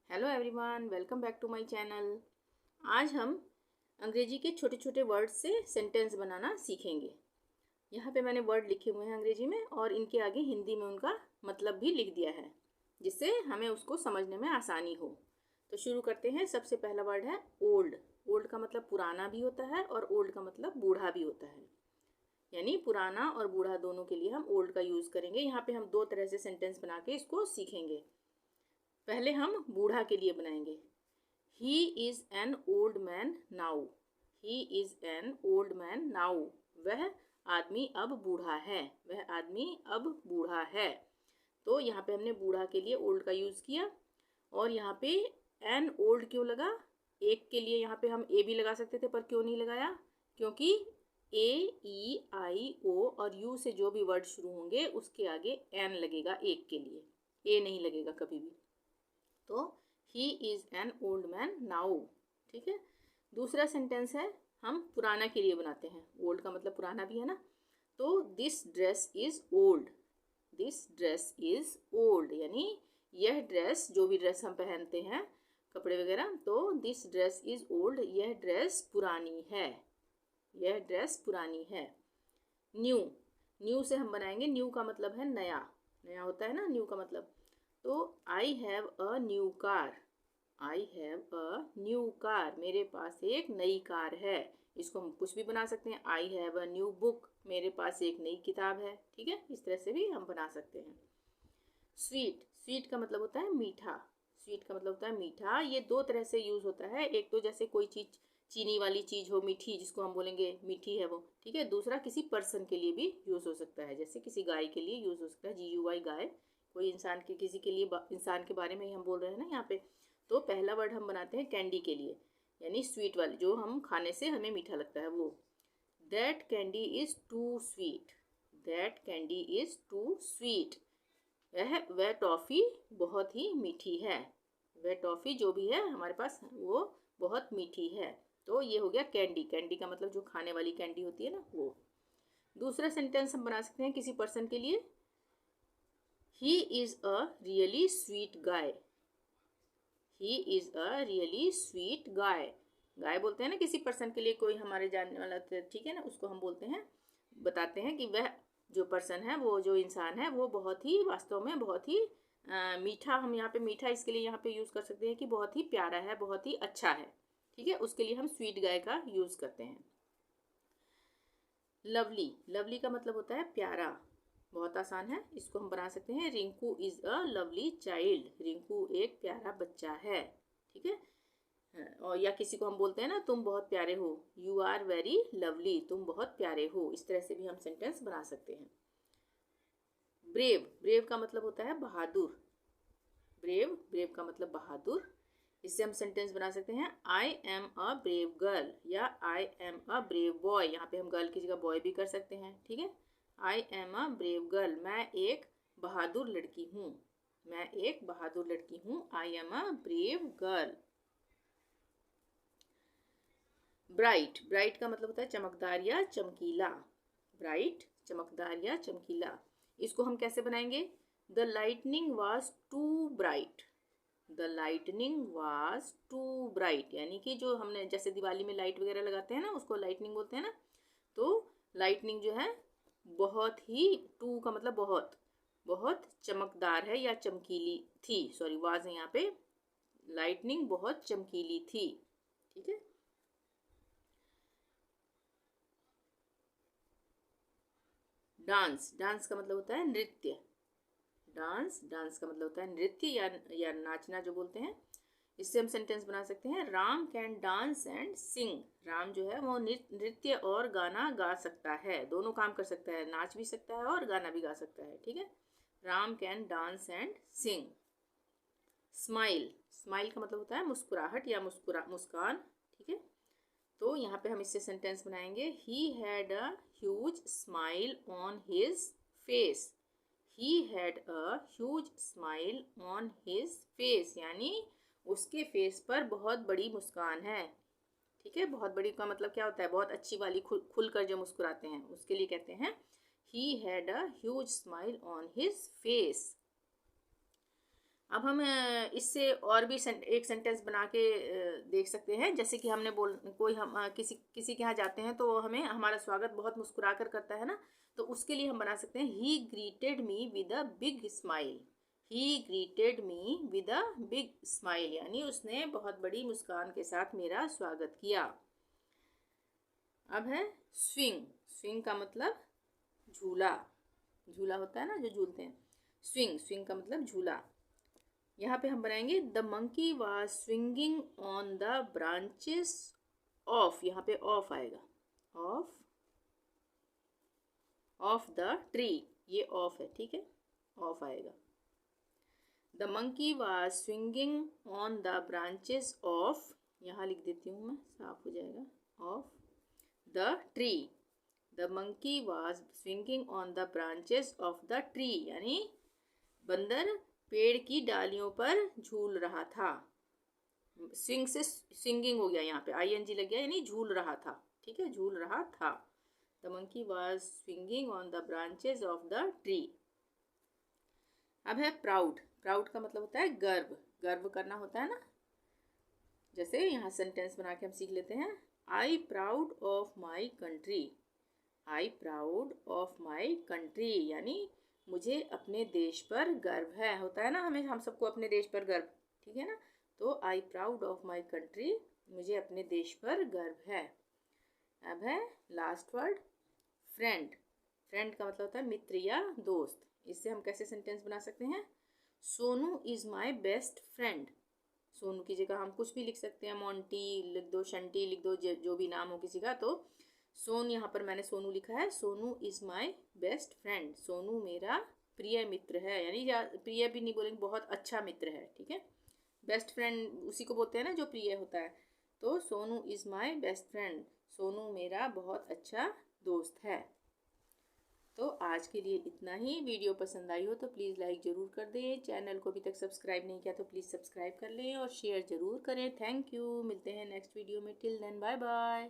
Hello everyone, welcome back to my channel. आज हम अंग्रेजी के छोटे छोटे वर्ड से सेंटेंस बनाना सीखेंगे। यहाँ पे मैंने वर्ड लिखे हुए हैं अंग्रेजी में और इनके आगे हिंदी में उनका मतलब भी लिख दिया है, जिससे हमें उसको समझने में आसानी हो। तो शुरू करते हैं। सबसे पहला वर्ड है ओल्ड। ओल्ड का मतलब पुराना भी होता है और ओल्ड का मतलब बूढ़ा भी होता है, यानी पुराना और बूढ़ा दोनों के लिए हम ओल्ड का यूज़ करेंगे। यहाँ पे हम दो तरह से सेंटेंस बना के इसको सीखेंगे। पहले हम बूढ़ा के लिए बनाएंगे। He is an old man now. He is an old man now. वह आदमी अब बूढ़ा है। वह आदमी अब बूढ़ा है। तो यहाँ पे हमने बूढ़ा के लिए ओल्ड का यूज़ किया। और यहाँ पे एन ओल्ड क्यों लगा? एक के लिए यहाँ पे हम ए भी लगा सकते थे, पर क्यों नहीं लगाया? क्योंकि ए, ई, आई, ओ और यू से जो भी वर्ड शुरू होंगे उसके आगे एन लगेगा एक के लिए, ए नहीं लगेगा कभी भी। तो he is an old man now. ठीक है। दूसरा सेंटेंस है, हम पुराना के लिए बनाते हैं। ओल्ड का मतलब पुराना भी है ना। तो this dress is old. This dress is old, यानी यह ड्रेस, जो भी ड्रेस हम पहनते हैं कपड़े वगैरह, तो दिस ड्रेस इज़ ओल्ड, यह ड्रेस पुरानी है। यह ड्रेस पुरानी है। न्यू। न्यू से हम बनाएंगे, न्यू का मतलब है नया। नया होता है ना न्यू का मतलब। तो I have a new car. I have a new car, मेरे पास एक नई कार है। इसको हम कुछ भी बना सकते हैं। I have a new book, मेरे पास एक नई किताब है। ठीक है, इस तरह से भी हम बना सकते हैं। स्वीट। स्वीट का मतलब होता है मीठा। स्वीट का मतलब होता है मीठा। ये दो तरह से यूज़ होता है। एक तो जैसे कोई चीज़ चीनी वाली चीज़ हो मीठी, जिसको हम बोलेंगे मीठी है वो। ठीक है। दूसरा किसी पर्सन के लिए भी यूज़ हो सकता है, जैसे किसी गाय के लिए यूज़ हो सकता है, GUY गाय। कोई इंसान के, किसी के लिए, इंसान के बारे में ही हम बोल रहे हैं ना यहाँ पे। तो पहला वर्ड हम बनाते हैं कैंडी के लिए, यानी स्वीट वाली, जो हम खाने से हमें मीठा लगता है वो। That candy is too sweet. That candy is too sweet. वह टॉफ़ी बहुत ही मीठी है। वह टॉफ़ी जो भी है हमारे पास वो बहुत मीठी है। तो ये हो गया कैंडी। कैंडी का मतलब जो खाने वाली कैंडी होती है ना वो। दूसरा सेंटेंस हम बना सकते हैं किसी पर्सन के लिए। He is a really sweet guy. He is a really sweet guy. Guy बोलते हैं ना किसी पर्सन के लिए, कोई हमारे जानने वाला, ठीक है ना, उसको हम बोलते हैं, बताते हैं कि वह जो पर्सन है, वो जो इंसान है, वो बहुत ही, वास्तव में बहुत ही मीठा। हम यहाँ पे मीठा इसके लिए यहाँ पे यूज़ कर सकते हैं कि बहुत ही प्यारा है, बहुत ही अच्छा है। ठीक है, उसके लिए हम स्वीट गाय का यूज़ करते हैं। लवली। लवली का मतलब होता है प्यारा। बहुत आसान है, इसको हम बना सकते हैं। Rinku is a lovely child. Rinku एक प्यारा बच्चा है। ठीक है। और या किसी को हम बोलते हैं ना, तुम बहुत प्यारे हो, यू आर वेरी लवली, तुम बहुत प्यारे हो। इस तरह से भी हम सेंटेंस बना सकते हैं। ब्रेव। ब्रेव का मतलब होता है बहादुर। ब्रेव, ब्रेव का मतलब बहादुर। इससे हम सेंटेंस बना सकते हैं, I am a brave girl या I am a brave boy. यहाँ पे हम गर्ल की जगह बॉय भी कर सकते हैं। ठीक है। आई एम अ ब्रेव गर्ल, मैं एक बहादुर लड़की हूँ। मैं एक बहादुर लड़की हूँ। आई am a brave girl. Bright. Bright का मतलब होता है चमकदार या चमकीला। ब्राइट, चमकदार या चमकीला। इसको हम कैसे बनाएंगे? The lightning was too bright. The lightning was too bright, यानी कि जो हमने जैसे दिवाली में लाइट वगैरह लगाते हैं ना, उसको लाइटनिंग बोलते हैं ना। तो लाइटनिंग जो है बहुत ही, टू का मतलब बहुत, बहुत चमकदार है या चमकीली थी। सॉरी, वाज है यहाँ पे। लाइटनिंग बहुत चमकीली थी। ठीक है। डांस। डांस का मतलब होता है नृत्य। डांस, डांस का मतलब होता है नृत्य या नाचना जो बोलते हैं। इससे हम सेंटेंस बना सकते हैं, राम कैन डांस एंड सिंग। राम जो है वो नृत्य और गाना गा सकता है, दोनों काम कर सकता है, नाच भी सकता है और गाना भी गा सकता है। ठीक है। Ram can dance and Singh. Smile. Smile का मतलब होता है मुस्कुराहट या मुस्कान। ठीक है। तो यहाँ पे हम इससे सेंटेंस बनाएंगे, he had a huge smile on his face. He had a huge smile on his face, यानी उसके फेस पर बहुत बड़ी मुस्कान है। ठीक है। बहुत बड़ी का मतलब क्या होता है? बहुत अच्छी वाली, खुलकर जो मुस्कुराते हैं, उसके लिए कहते हैं he had a huge smile on his face. अब हम इससे और भी एक सेंटेंस बना के देख सकते हैं। जैसे कि हमने कोई हम किसी किसी के यहाँ जाते हैं तो हमें हमारा स्वागत बहुत मुस्कुरा कर करता है ना, तो उसके लिए हम बना सकते हैं ही greeted me with a big smile. He greeted me with a big smile, यानी उसने बहुत बड़ी मुस्कान के साथ मेरा स्वागत किया। अब है स्विंग। स्विंग का मतलब झूला। झूला होता है ना जो झूलते हैं, स्विंग। स्विंग का मतलब झूला। यहाँ पे हम बनाएंगे the monkey was swinging on the branches of, यहाँ पे ऑफ आएगा, ऑफ द ट्री, ये ऑफ है, ठीक है, ऑफ आएगा। The monkey was swinging on the branches of, यहाँ लिख देती हूँ मैं, साफ हो जाएगा, of the tree. The monkey was swinging on the branches of the tree, यानी बंदर पेड़ की डालियों पर झूल रहा था। स्विंग से स्विंगिंग हो गया, यहाँ पे ING लग गया, यानी झूल रहा था, ठीक है, झूल रहा था। The monkey was swinging on the branches of the tree. अब है प्राउड। प्राउड का मतलब होता है गर्व, गर्व करना होता है ना। जैसे यहाँ सेंटेंस बना के हम सीख लेते हैं, I proud of my country. I proud of my country, यानी मुझे अपने देश पर गर्व है। होता है ना हमें, हम सबको अपने देश पर गर्व, ठीक है ना। तो I proud of my country, मुझे अपने देश पर गर्व है। अब है लास्ट वर्ड फ्रेंड। फ्रेंड का मतलब होता है मित्र या दोस्त। इससे हम कैसे सेंटेंस बना सकते हैं, Sonu is my best friend. Sonu की जगह हम कुछ भी लिख सकते हैं, मोंटी लिख दो, शंटी लिख दो, जो भी नाम हो किसी का। तो यहाँ पर मैंने सोनू लिखा है, Sonu is my best friend. Sonu मेरा प्रिय मित्र है, यानी प्रिय भी नहीं बोलेंगे, बहुत अच्छा मित्र है, ठीक है। बेस्ट फ्रेंड उसी को बोलते हैं ना जो प्रिय होता है। तो Sonu is my best friend, Sonu मेरा बहुत अच्छा दोस्त है। तो आज के लिए इतना ही। वीडियो पसंद आई हो तो प्लीज़ लाइक ज़रूर कर दें। चैनल को अभी तक सब्सक्राइब नहीं किया तो प्लीज़ सब्सक्राइब कर लें और शेयर ज़रूर करें। Thank you. मिलते हैं नेक्स्ट वीडियो में। Till then bye bye.